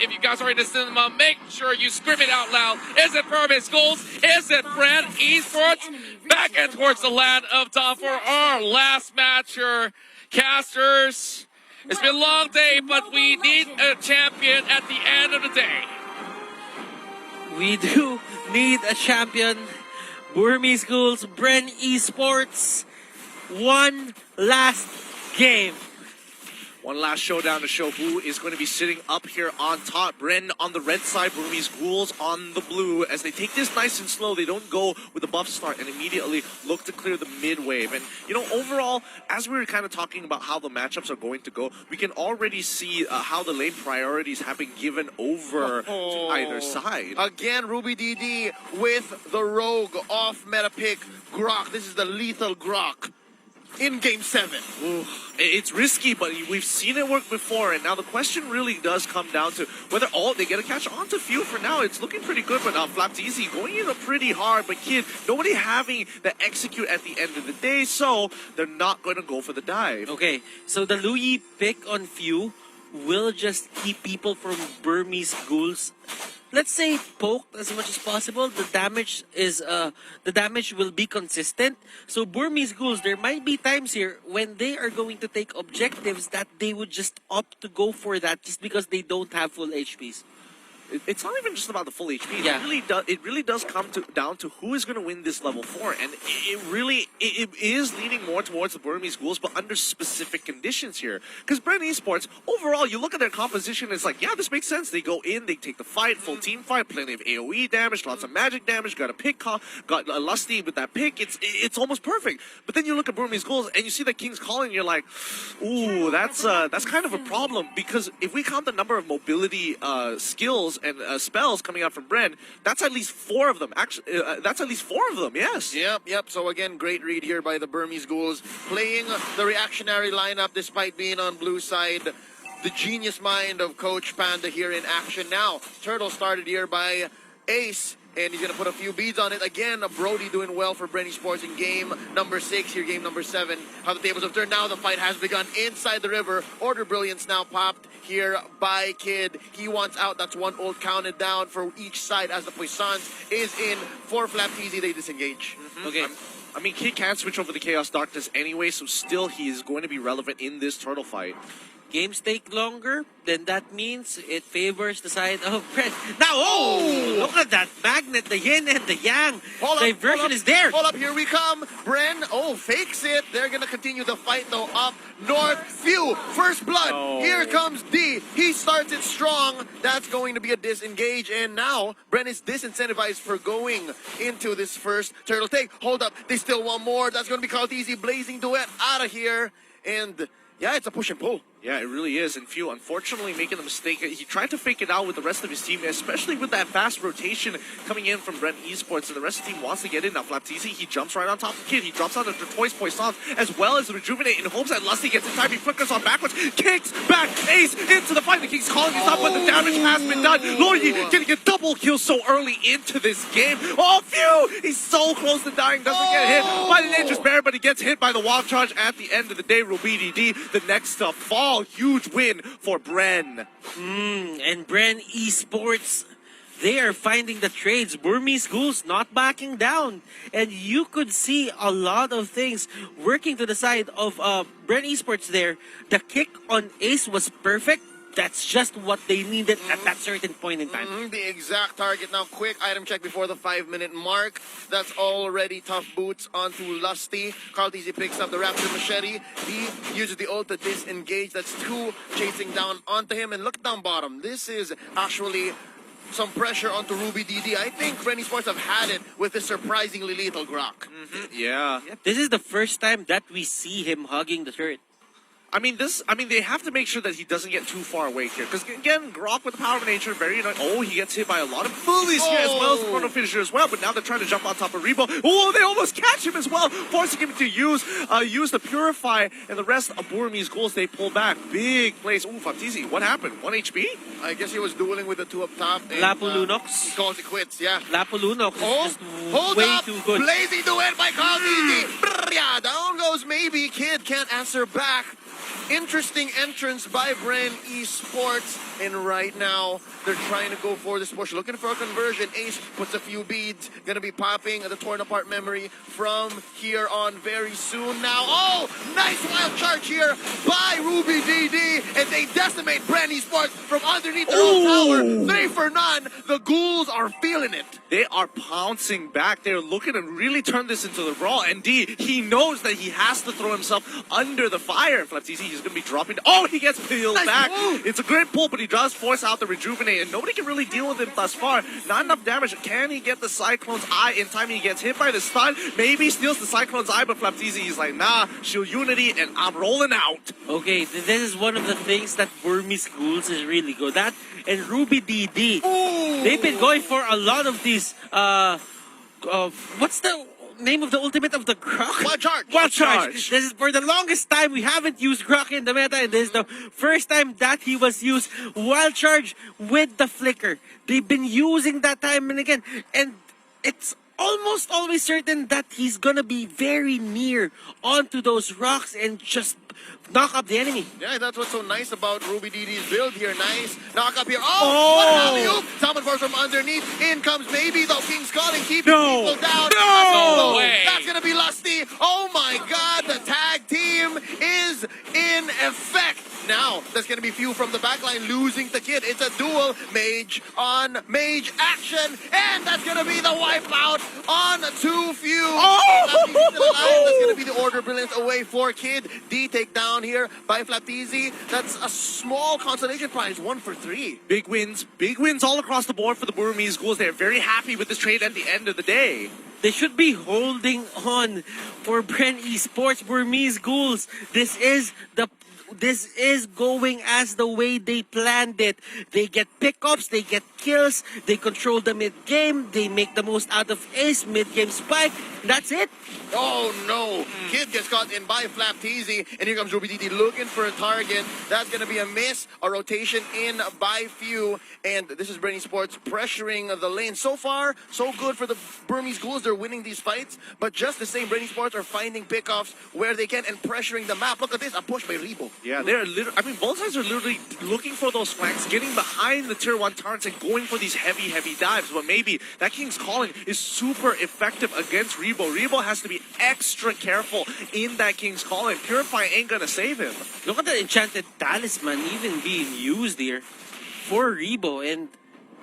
If you guys are in the cinema, make sure you scream it out loud. Is it Burmese Ghouls? Is it Bren Esports? Back and towards the land of Tom for our last match here. Casters, it's been a long day, but we need a champion at the end of the day. We do need a champion. Burmese Ghouls, Bren Esports. One last game. One last showdown to show who is going to be sitting up here on top. Bren on the red side, Burmese Ghouls on the blue. As they take this nice and slow, they don't go with a buff start and immediately look to clear the mid wave. And, you know, overall, as we were kind of talking about how the matchups are going to go, we can already see how the lane priorities have been given over to either side. Again, Ruby DD with the rogue off meta pick, Grok. This is the lethal Grok in Game 7. Ooh, it's risky, but we've seen it work before, and now the question really does come down to whether they get a catch onto Few. For now, it's looking pretty good, but Flapteezy going in pretty hard, but Kid, nobody having the execute at the end of the day, so they're not going to go for the dive. Okay, so the Louis pick on Few will just keep people from Burmese Ghouls, let's say, poked as much as possible. The damage will be consistent. So Burmese Ghouls, there might be times here when they are going to take objectives that they would just opt to go for that just because they don't have full HPs. It's not even just about the full HP. Yeah. It really does come down to who is going to win this level 4, and it is leaning more towards the Burmese Ghouls, but under specific conditions here. Because Bren Esports, overall, you look at their composition, it's like, yeah, this makes sense. They go in, they take the fight, full team fight, plenty of AOE damage, lots of magic damage, got a pick, got a Lusty with that pick. It's almost perfect. But then you look at Burmese Ghouls, and you see the King's Calling, and you're like, ooh, that's kind of a problem, because if we count the number of mobility skills and spells coming out from Bren, that's at least 4 of them. Actually, that's at least 4 of them, yes. Yep. So again, great read here by the Burmese Ghouls, playing the reactionary lineup despite being on blue side. The genius mind of Coach Panda here in action now. Turtle started here by Ace, and he's going to put a few beads on it. Again, Brody doing well for Bren Esports in game number 6, here game number 7. How the tables have turned now, the fight has begun inside the river. Order Brilliance now popped here by Kid. He wants out, that's 1 ult counted down for each side as the Puissance is in. For Flapteezy, they disengage. Okay. I mean, Kid can't switch over to Chaos Darkness anyway, so still he is going to be relevant in this turtle fight. Games take longer, then that means it favors the side of Bren. Now, look at that magnet, the yin and the yang. Diversion is there. Hold up, here we come. Bren, fakes it. They're going to continue the fight, though, up north. Few, first blood. Here comes D. He starts it strong. That's going to be a disengage, and now Bren is disincentivized for going into this first turtle take. Hold up, they still want more. That's going to be called easy. Blazing Duet out of here, and yeah, it's a push and pull. Yeah, it really is. And Few, unfortunately, making the mistake. He tried to fake it out with the rest of his team, especially with that fast rotation coming in from Bren Esports. And the rest of the team wants to get in. Now, Flapteezy, he jumps right on top of Kid. He drops out the Toys Poissons as well as the Rejuvenate in hopes that Lusty gets in time. He flickers on backwards, kicks back, Ace into the fight. The King's Calling is up, but the damage has been done. Lordy getting a double kill so early into this game. Oh, Few! He's so close to dying, doesn't get hit by the Nature's Bear, but he gets hit by the Wild Charge at the end of the day. Ruby DD, the next to fall. Huge win for Bren. And Bren Esports, they are finding the trades. Burmese Ghouls not backing down. And you could see a lot of things working to the side of Bren Esports there. The kick on Ace was perfect. That's just what they needed at that certain point in time. The exact target. Now, quick item check before the 5-minute mark. That's already tough boots onto Lusty. Carlteezy picks up the Raptor Machete. He uses the ult to disengage. That's 2 chasing down onto him. And look down bottom. This is actually some pressure onto Ruby DD. I think Bren Esports have had it with this surprisingly lethal Grok. Yeah. This is the first time that we see him hugging the turret. I mean, they have to make sure that he doesn't get too far away here. Because, again, Grok with the power of nature, very annoying. Oh, he gets hit by a lot of bullies here, as well as the chrono finisher as well. But now they're trying to jump on top of Rebo. Oh, they almost catch him as well, forcing him to use the Purify. And the rest of Burmese Ghouls, they pull back. Big place. Ooh, Flapteezy, what happened? 1 HP? I guess he was dueling with the 2 up top. And, Lapu Lunox. He calls it quits, yeah. Lapu Lunox is hold way up. too good. Blazing Duet by Carlteezy. Yeah, down goes maybe. Kid can't answer back. Interesting entrance by Bren Esports. And right now, they're trying to go for this push, looking for a conversion. Ace puts a few beads, gonna be popping the torn apart memory from here on very soon now. Oh, nice wild charge here by Ruby DD, and they decimate Bren Esports from underneath their own tower. 3 for none. The Ghouls are feeling it. They are pouncing back. They're looking to really turn this into the brawl. And D, he knows that he has to throw himself under the fire. Flapsy, he's going to be dropping. Oh, he gets peeled Nice back. move. It's a great pull, but he does force out the rejuvenate, and nobody can really deal with him thus far. Not enough damage. Can he get the Cyclone's Eye in time? He gets hit by the stun. Maybe he steals the Cyclone's Eye, but Flapsy, he's like, nah, shield unity, and I'm rolling out. Okay, this is one of the things that Burmese Ghouls is really good at. And Ruby DD, they've been going for a lot of these, what's the name of the ultimate of the Grok? Wild charge. Wild charge. This is, for the longest time, we haven't used Grok in the meta, and this is the first time that he was used. Wild charge with the flicker. They've been using that time and again, and it's almost always certain that he's gonna be very near onto those rocks and just knock up the enemy. Yeah, that's what's so nice about Ruby DD's build here. Nice knock up here. Oh, what an alley-oop! Summon force from underneath. In comes maybe the King's Calling, keeping people down. No way. That's gonna be Lusty. Oh my God, the tag team is in effect. Now, that's gonna be Few from the backline losing the kid. It's a duel mage on mage action, and that's gonna be the wipeout on 2 Few. That's gonna be the Order Brilliance away for Kid. D take down here by Flaptizi. That's a small consolation prize, 1 for 3. Big wins all across the board for the Burmese Ghouls. They're very happy with this trade at the end of the day. They should be holding on for Bren Esports, Burmese Ghouls. This is going as the way they planned it. They get pickups, they get kills, they control the mid-game, they make the most out of Ace, mid-game spike. That's it. Oh no! Kid gets caught in by Flaptizi, and here comes Ruby DD looking for a target. That's gonna be a miss, a rotation in by Few, and this is Bren Esports pressuring the lane. So far, so good for the Burmese Ghouls. They're winning these fights, but just the same, Bren Esports are finding pickoffs where they can and pressuring the map. Look at this, a push by Rebo. Yeah, they're literally, I mean, both sides are literally looking for those flanks, getting behind the tier 1 turrets and going for these heavy dives. But maybe that King's Calling is super effective against Rebo. Rebo has to be extra careful in that King's Calling. Purify ain't gonna save him. Look at the Enchanted Talisman even being used here for Rebo, and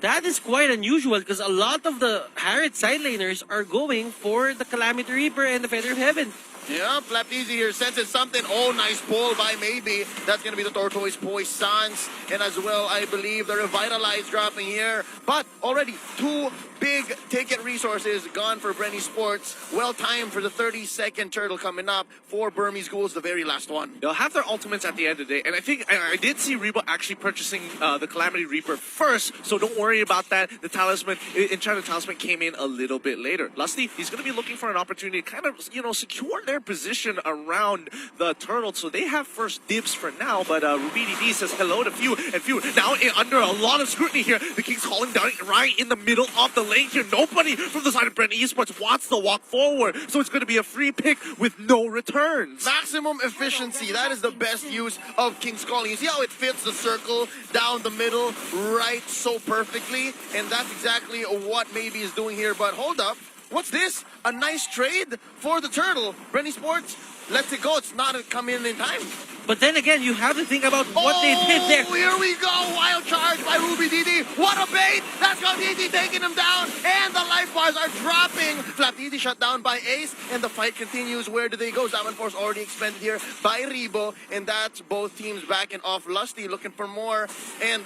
that is quite unusual because a lot of the Harriet side laners are going for the Calamity Reaper and the Feather of Heaven. Yeah, Flaptizi here senses something. Oh, nice pull by Maybe. That's going to be the Tortoise Poissons. And as well, I believe the Revitalize dropping here. But already 2 big ticket resources gone for Bren Esports. Well timed for the 30-second turtle coming up for Burmese Ghouls, the very last one. They'll have their ultimates at the end of the day, and I think I did see Rebo actually purchasing the Calamity Reaper first, so don't worry about that. The Talisman, Enchanted Talisman came in a little bit later. Lusty, he's going to be looking for an opportunity to kind of, secure their position around the turtle, so they have first dibs for now, but Ruby DD says hello to Few, and Few now under a lot of scrutiny here. The King's Calling down right in the middle of the lane here. Nobody from the side of Bren Esports wants to walk forward, so it's going to be a free pick with no returns. Maximum efficiency. That is the best use of King's Calling. You see how it fits the circle down the middle right so perfectly? And that's exactly what Maybe is doing here. But hold up. What's this? A nice trade for the turtle. Bren Esports lets it go. It's not coming in time. But then again, you have to think about what they did there. Here we go. Wild charge by Ruby DD. What a bait. That's got DD taking him down. And the life bars are dropping. Flaptizi shut down by Ace. And the fight continues. Where do they go? Zaman Force already expended here by Rebo. And that's both teams backing off. Lusty looking for more. And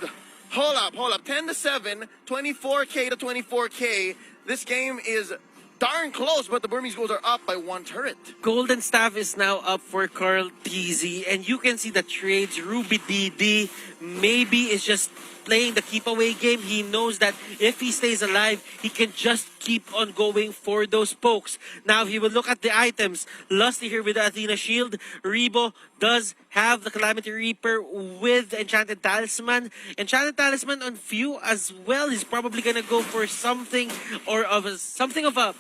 hold up. 10-7. 24K to 24K. This game is darn close, but the Burmese Ghouls are up by 1 turret. Golden Staff is now up for Carl TZ, and you can see the trades. Ruby DD maybe is just playing the keep away game. He knows that if he stays alive, he can just keep on going for those pokes. Now, if you will look at the items, Lusty here with the Athena Shield. Rebo does have the Calamity Reaper with the Enchanted Talisman. Enchanted Talisman on Few as well. He's probably gonna go for something of a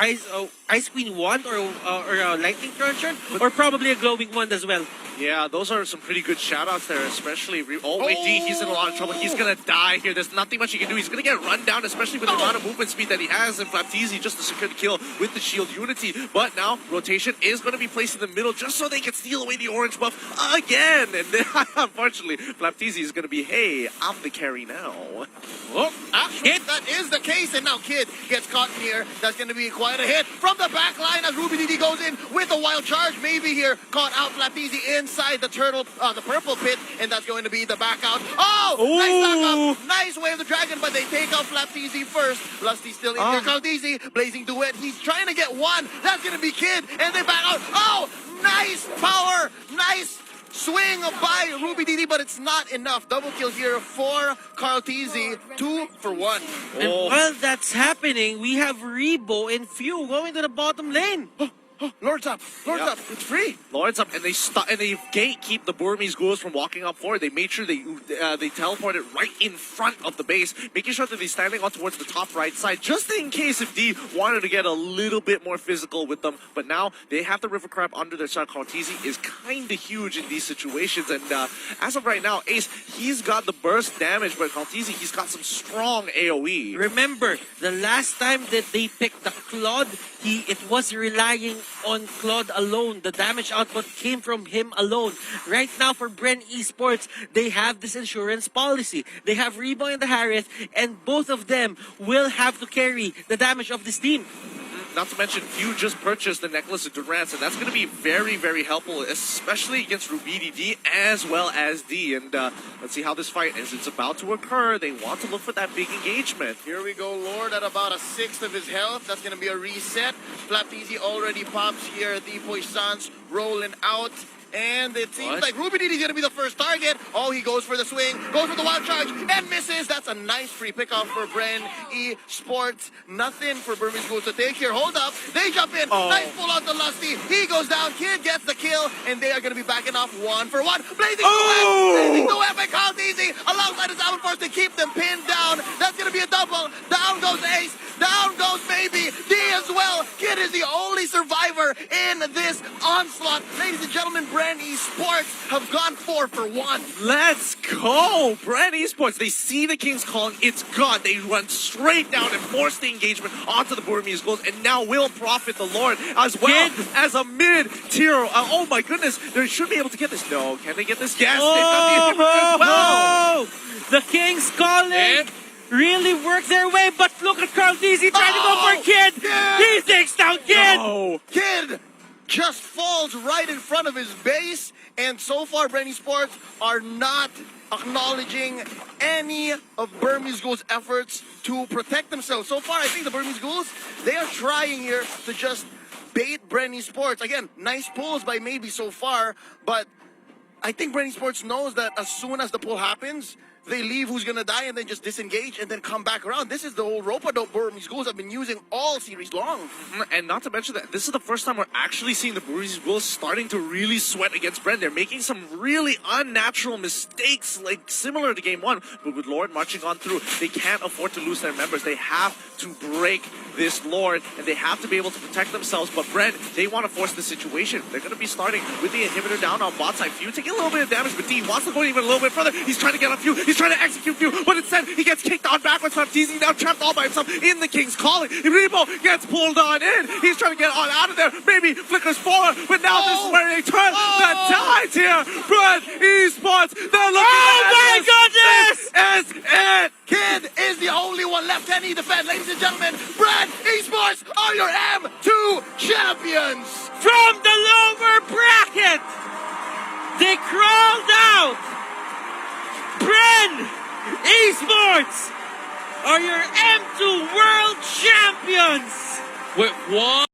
Ice Queen wand or a Lightning Cruncher, or probably a Glowing Wand as well. Yeah, those are some pretty good shoutouts there, especially. Oh, wait, D, he's in a lot of trouble. He's going to die here. There's nothing much he can do. He's going to get run down, especially with the amount of movement speed that he has. And Flaptizi just to secure the kill with the shield unity. But now, rotation is going to be placed in the middle just so they can steal away the orange buff again. And then, unfortunately, Flaptizi is going to be, hey, I'm the carry now. Oh, actually, that is the case, and now Kid gets caught in here. That's going to be quite a hit from the back line as Ruby DD goes in with a wild charge. Maybe here, caught out Flaptizi inside the the purple pit, and that's going to be the back out. Oh, nice knock up. Nice way of the dragon, but they take out Flaptizi first. Lusty still in here. Kaldizi, blazing duet. He's trying to get one. That's going to be Kid, and they back out. Oh, nice power. Nice swing by Ruby DD, but it's not enough. Double kill here for Kaldizi. 2 for 1. And while that's happening, we have Rebo and Few going to the bottom lane. Lord's up. Lord's up. It's free. Lord's up, and they gatekeep the Burmese Ghouls from walking up forward. They made sure they teleported right in front of the base, making sure that they're standing on towards the top right side, just in case if D wanted to get a little bit more physical with them. But now they have the River Crab under their side. Kaltizi is kind of huge in these situations, and as of right now, Ace, he's got the burst damage, but Kaltizi, he's got some strong AoE. Remember, the last time that they picked the Claude, it was relying on Claude alone. The damage output came from him alone. Right now for Bren Esports, they have this insurance policy. They have Rebo and the Harith, and both of them will have to carry the damage of this team. Not to mention, Few just purchased the Necklace of Durance, and that's going to be very, very helpful, especially against Ruby DD as well as D. And let's see how this fight, as it's about to occur, they want to look for that big engagement. Here we go, Lord at about 1/6 of his health. That's going to be a reset. Flaptizi already pops here. The Poissons rolling out. And it seems like Ruby DD is going to be the first target. Oh, he goes for the swing, goes for the wild charge, and misses. That's a nice free pickoff for Bren Esports. Nothing for Burmese Ghouls to take here. Hold up. They jump in. Nice pull out to Lusty. He goes down. Kid gets the kill, and they are going to be backing off 1 for 1. Blazing Blazing the weapon. Kaldizi alongside his Alpha Force to keep them pinned down. That's going to be a double. Down goes Ace. Down goes Baby. D as well. Kid is the only survivor in this onslaught. Ladies and gentlemen, Bren Esports have gone 4 for 1. Let's go! Bren Esports, they see the King's calling, it's gone. They run straight down and force the engagement onto the Burmese Ghouls, and now will profit the Lord as well as a mid-tier. Oh my goodness, they should be able to get this. No, can they get this? Yes, they got the as well. The King's calling really worked their way, but look at Kaldizi trying to go for Kid. He takes down Kid. No. Kid just falls right in front of his base, and so far Bren Esports are not acknowledging any of Burmese Ghouls' efforts to protect themselves. So far, I think the Burmese Ghouls, they are trying here to just bait Bren Esports. Again, nice pulls by maybe so far, but I think Bren Esports knows that as soon as the pull happens, they leave who's gonna die and then just disengage and then come back around. This is the whole rope-a-dope Burmese Ghouls have been using all series long. And not to mention that this is the first time we're actually seeing the Burmese Ghouls starting to really sweat against Bren. They're making some really unnatural mistakes, like similar to Game 1. But with Lord marching on through, they can't afford to lose their members. They have to break this Lord, and they have to be able to protect themselves. But Bren, they want to force the situation. They're going to be starting with the inhibitor down on bot side. Few taking a little bit of damage, but D wants to go even a little bit further. He's trying to get on Few. He's trying to execute Few, but instead he gets kicked on backwards. Flaptizi now trapped all by himself in the King's calling. Rebo gets pulled on in. He's trying to get on out of there. Maybe flickers forward, but now this is where they turn the tides here. Bren Esports, they're looking at my goodness! This is it. Kid is the only one left. Can he defend? Ladies and gentlemen, Bren Esports are your M2 champions. From the lower bracket, they crawled out. Bren Esports are your M2 world champions. With one